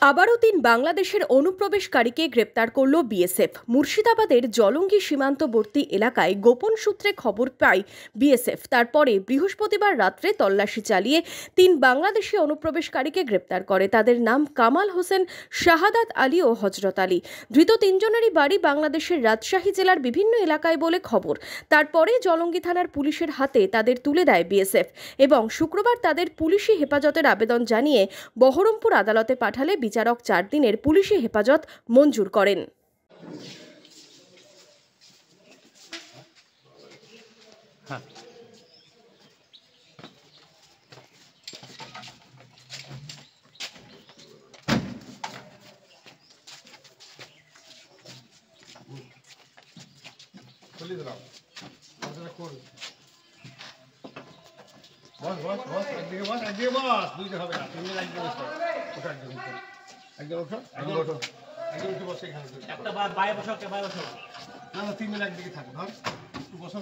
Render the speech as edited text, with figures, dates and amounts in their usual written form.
আবারও ৩ বাংলাদেশের অনুপ্রবেশকারীকে গ্রেপ্তার করল বিএসএফ। মুর্শিদাবাদের জলঙ্গি সীমান্তবর্তী এলাকায় গোপন সূত্রে খবর পায় বিএসএফ। তারপরে বৃহস্পতিবার রাত্রে তল্লাশি চালিয়ে ৩ বাংলাদেশি অনুপ্রবেশকারীকে গ্রেপ্তার করে। তাদের নাম কামাল হোসেন, শাহাদাত আলী ও হজরত আলী। ধৃত ৩ জনেরই বাড়ি বাংলাদেশের রাজশাহী জেলার বিভিন্ন এলাকায় বলে খবর। তারপরে জলঙ্গি থানার পুলিশের হাতে তাদের তুলে দেয় বিএসএফ এবং শুক্রবার তাদের পুলিশি হেফাজতের আবেদন জানিয়ে বহরমপুর আদালতে পাঠালে বিচারক ৪ দিনের পুলিশি হেফাজত মঞ্জুর করেন। একটা বাইরে বসো, কে বাইরে বসো না, 3 মিনিট একদিকে থাকো। ধর একটু বসো।